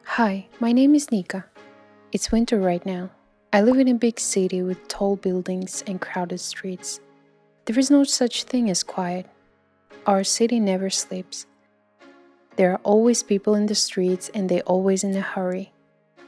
Hi, my name is Nika. It's winter right now. I live in a big city with tall buildings and crowded streets. There is no such thing as quiet. Our city never sleeps. There are always people in the streets and they always in a hurry.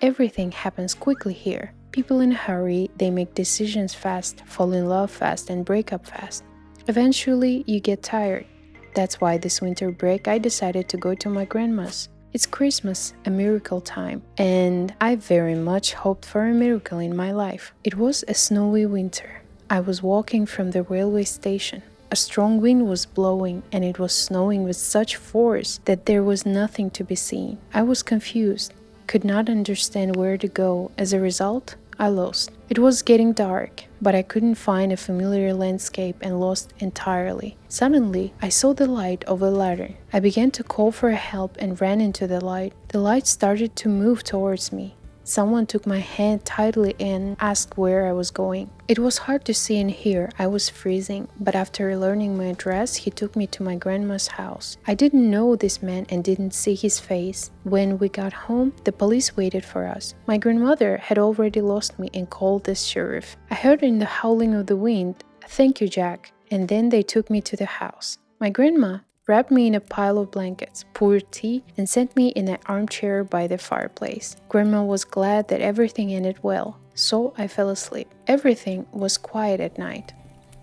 Everything happens quickly here. People in a hurry, they make decisions fast, fall in love fast, and break up fast. Eventually, you get tired. That's why this winter break I decided to go to my grandma's. It's Christmas, a miracle time, and I very much hoped for a miracle in my life. It was a snowy winter. I was walking from the railway station. A strong wind was blowing and it was snowing with such force that there was nothing to be seen. I was confused, could not understand where to go. As a result, I lost. It was getting dark, but I couldn't find a familiar landscape and lost entirely. Suddenly, I saw the light of a ladder. I began to call for help and ran into the light. The light started to move towards me. Someone took my hand tightly and asked where I was going. It was hard to see and hear, I was freezing, but after learning my address, he took me to my grandma's house. I didn't know this man and didn't see his face. When we got home, the police waited for us. My grandmother had already lost me and called the sheriff. I heard in the howling of the wind, "Thank you, Jack," and then they took me to the house. My grandma wrapped me in a pile of blankets, poured tea, and sent me in an armchair by the fireplace. Grandma was glad that everything ended well, so I fell asleep. Everything was quiet at night.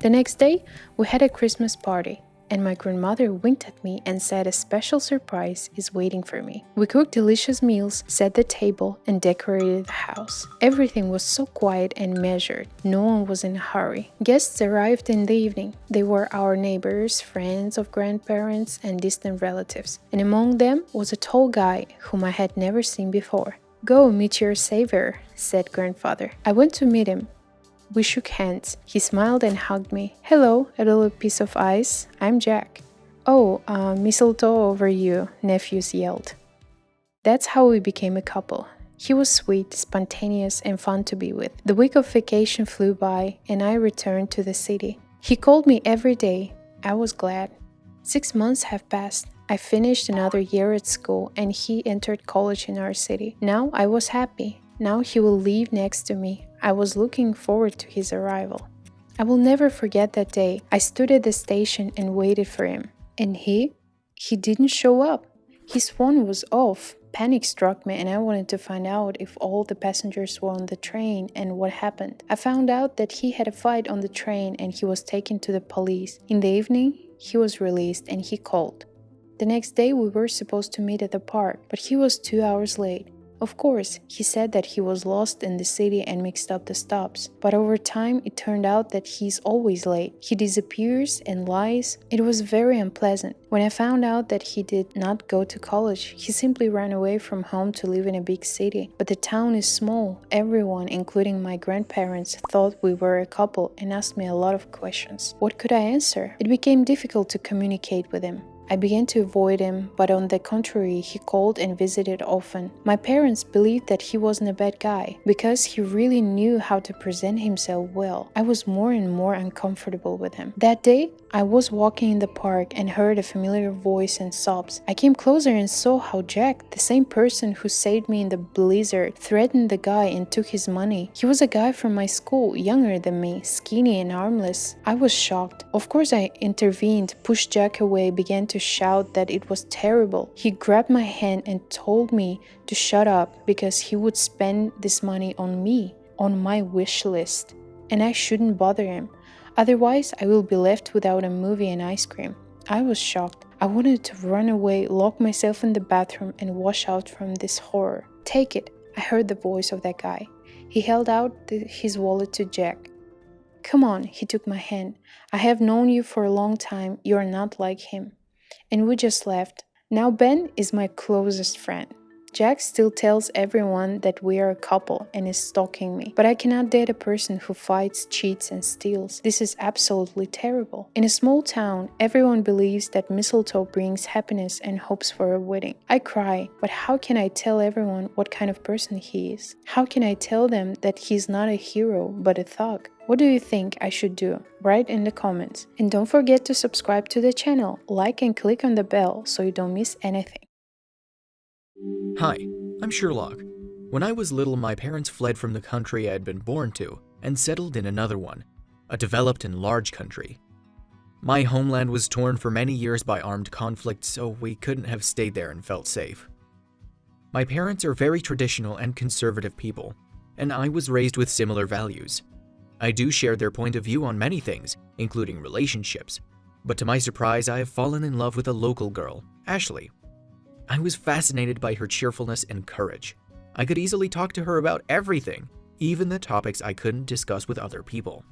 The next day, we had a Christmas party, and my grandmother winked at me and said a special surprise is waiting for me. We cooked delicious meals, set the table, and decorated the house. Everything was so quiet and measured. No one was in a hurry. Guests arrived in the evening. They were our neighbors, friends of grandparents, and distant relatives. And among them was a tall guy whom I had never seen before. "Go meet your savior," said grandfather. I went to meet him. We shook hands. He smiled and hugged me. "Hello, a little piece of ice. I'm Jack." "Oh, mistletoe over you," nephews yelled. That's how we became a couple. He was sweet, spontaneous, and fun to be with. The week of vacation flew by, and I returned to the city. He called me every day. I was glad. 6 months have passed. I finished another year at school, and he entered college in our city. Now I was happy. Now he will live next to me. I was looking forward to his arrival. I will never forget that day. I stood at the station and waited for him. And he didn't show up. His phone was off. Panic struck me and I wanted to find out if all the passengers were on the train and what happened. I found out that he had a fight on the train and he was taken to the police. In the evening, he was released and he called. The next day we were supposed to meet at the park, but he was 2 hours late. Of course, he said that he was lost in the city and mixed up the stops, but over time it turned out that he's always late. He disappears and lies. It was very unpleasant. When I found out that he did not go to college, he simply ran away from home to live in a big city. But the town is small. Everyone, including my grandparents, thought we were a couple and asked me a lot of questions. What could I answer? It became difficult to communicate with him. I began to avoid him, but on the contrary, he called and visited often. My parents believed that he wasn't a bad guy, because he really knew how to present himself well. I was more and more uncomfortable with him. That day, I was walking in the park and heard a familiar voice and sobs. I came closer and saw how Jack, the same person who saved me in the blizzard, threatened the guy and took his money. He was a guy from my school, younger than me, skinny and armless. I was shocked. Of course, I intervened, pushed Jack away, began to shout that it was terrible. He grabbed my hand and told me to shut up because he would spend this money on me, on my wish list, and I shouldn't bother him. Otherwise, I will be left without a movie and ice cream. I was shocked. I wanted to run away, lock myself in the bathroom, and wash out from this horror. "Take it," I heard the voice of that guy. He held out his wallet to Jack. "Come on," he took my hand. "I have known you for a long time. You are not like him." And we just left. Now Ben is my closest friend. Jack still tells everyone that we are a couple and is stalking me, but I cannot date a person who fights, cheats, and steals. This is absolutely terrible. In a small town, everyone believes that mistletoe brings happiness and hopes for a wedding. I cry, but how can I tell everyone what kind of person he is? How can I tell them that he's not a hero, but a thug? What do you think I should do? Write in the comments. And don't forget to subscribe to the channel, like and click on the bell so you don't miss anything. Hi, I'm Sherlock. When I was little, my parents fled from the country I had been born to and settled in another one, a developed and large country. My homeland was torn for many years by armed conflict, so we couldn't have stayed there and felt safe. My parents are very traditional and conservative people, and I was raised with similar values. I do share their point of view on many things, including relationships, but to my surprise, I have fallen in love with a local girl, Ashley. I was fascinated by her cheerfulness and courage. I could easily talk to her about everything, even the topics I couldn't discuss with other people.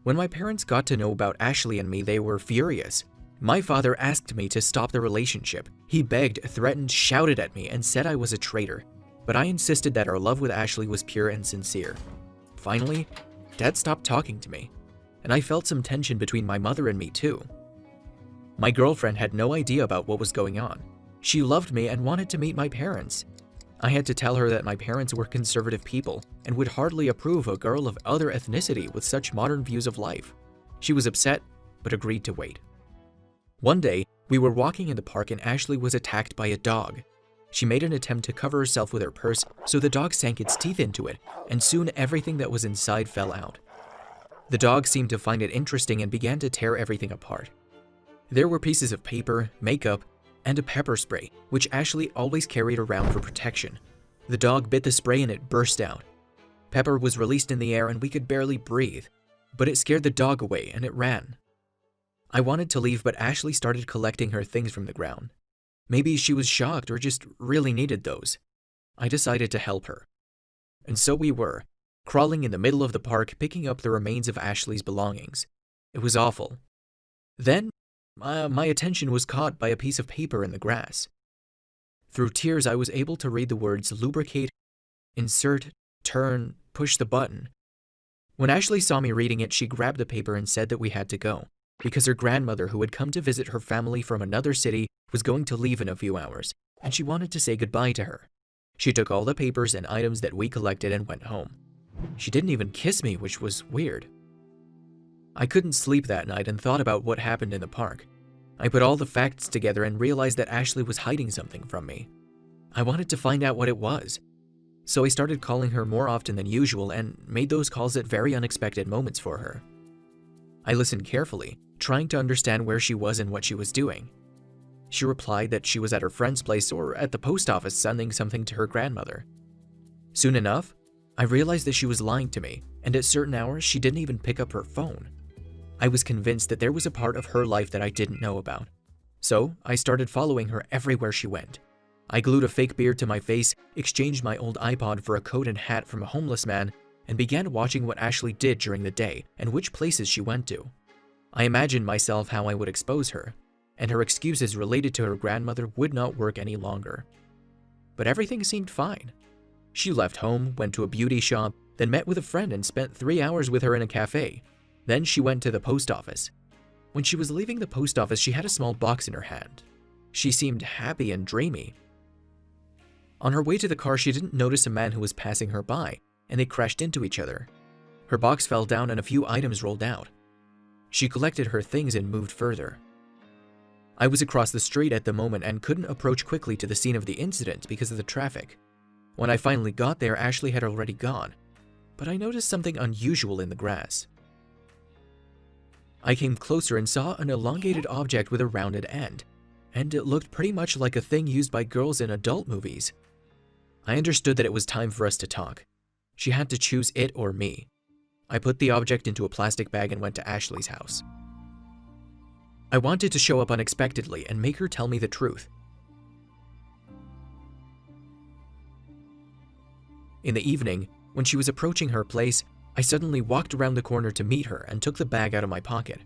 When my parents got to know about Ashley and me, they were furious. My father asked me to stop the relationship. He begged, threatened, shouted at me, and said I was a traitor. But I insisted that our love with Ashley was pure and sincere. Finally, Dad stopped talking to me, and I felt some tension between my mother and me too. My girlfriend had no idea about what was going on. She loved me and wanted to meet my parents. I had to tell her that my parents were conservative people and would hardly approve a girl of other ethnicity with such modern views of life. She was upset, but agreed to wait. One day, we were walking in the park and Ashley was attacked by a dog. She made an attempt to cover herself with her purse, so the dog sank its teeth into it, and soon everything that was inside fell out. The dog seemed to find it interesting and began to tear everything apart. There were pieces of paper, makeup, and a pepper spray, which Ashley always carried around for protection. The dog bit the spray and it burst out. Pepper was released in the air and we could barely breathe, but it scared the dog away and it ran. I wanted to leave, but Ashley started collecting her things from the ground. Maybe she was shocked or just really needed those. I decided to help her. And so we were, crawling in the middle of the park, picking up the remains of Ashley's belongings. It was awful. Then, my attention was caught by a piece of paper in the grass. Through tears, I was able to read the words lubricate, insert, turn, push the button. When Ashley saw me reading it, she grabbed the paper and said that we had to go, because her grandmother, who had come to visit her family from another city, was going to leave in a few hours, and she wanted to say goodbye to her. She took all the papers and items that we collected and went home. She didn't even kiss me, which was weird. I couldn't sleep that night and thought about what happened in the park. I put all the facts together and realized that Ashley was hiding something from me. I wanted to find out what it was. So I started calling her more often than usual and made those calls at very unexpected moments for her. I listened carefully, trying to understand where she was and what she was doing. She replied that she was at her friend's place or at the post office sending something to her grandmother. Soon enough, I realized that she was lying to me, and at certain hours she didn't even pick up her phone. I was convinced that there was a part of her life that I didn't know about. So I started following her everywhere she went. I glued a fake beard to my face, exchanged my old iPod for a coat and hat from a homeless man, and began watching what Ashley did during the day and which places she went to. I imagined myself how I would expose her, and her excuses related to her grandmother would not work any longer. But everything seemed fine. She left home, went to a beauty shop, then met with a friend and spent 3 hours with her in a cafe. Then she went to the post office. When she was leaving the post office, she had a small box in her hand. She seemed happy and dreamy. On her way to the car, she didn't notice a man who was passing her by, and they crashed into each other. Her box fell down and a few items rolled out. She collected her things and moved further. I was across the street at the moment and couldn't approach quickly to the scene of the incident because of the traffic. When I finally got there, Ashley had already gone, but I noticed something unusual in the grass. I came closer and saw an elongated object with a rounded end, and it looked pretty much like a thing used by girls in adult movies. I understood that it was time for us to talk. She had to choose it or me. I put the object into a plastic bag and went to Ashley's house. I wanted to show up unexpectedly and make her tell me the truth. In the evening, when she was approaching her place, I suddenly walked around the corner to meet her and took the bag out of my pocket.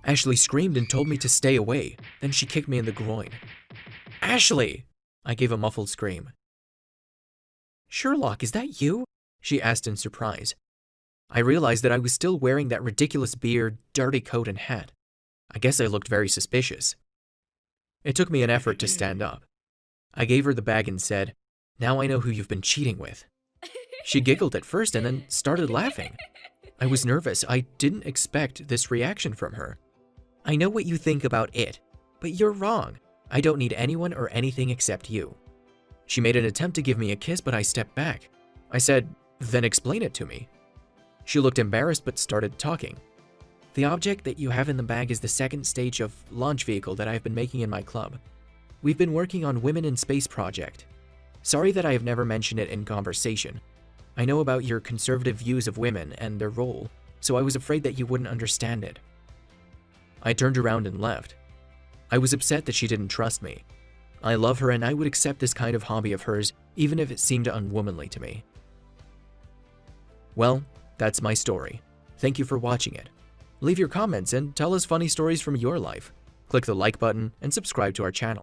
Ashley screamed and told me to stay away, then she kicked me in the groin. "Ashley!" I gave a muffled scream. "Sherlock, is that you?" she asked in surprise. I realized that I was still wearing that ridiculous beard, dirty coat, and hat. I guess I looked very suspicious. It took me an effort to stand up. I gave her the bag and said, "Now I know who you've been cheating with." She giggled at first and then started laughing. I was nervous. I didn't expect this reaction from her. "I know what you think about it, but you're wrong. I don't need anyone or anything except you." She made an attempt to give me a kiss, but I stepped back. I said, "Then explain it to me." She looked embarrassed but started talking. "The object that you have in the bag is the second stage of launch vehicle that I've been making in my club. We've been working on Women in Space project. Sorry that I have never mentioned it in conversation. I know about your conservative views of women and their role, so I was afraid that you wouldn't understand it." I turned around and left. I was upset that she didn't trust me. I love her and I would accept this kind of hobby of hers even if it seemed unwomanly to me. Well, that's my story. Thank you for watching it. Leave your comments and tell us funny stories from your life. Click the like button and subscribe to our channel.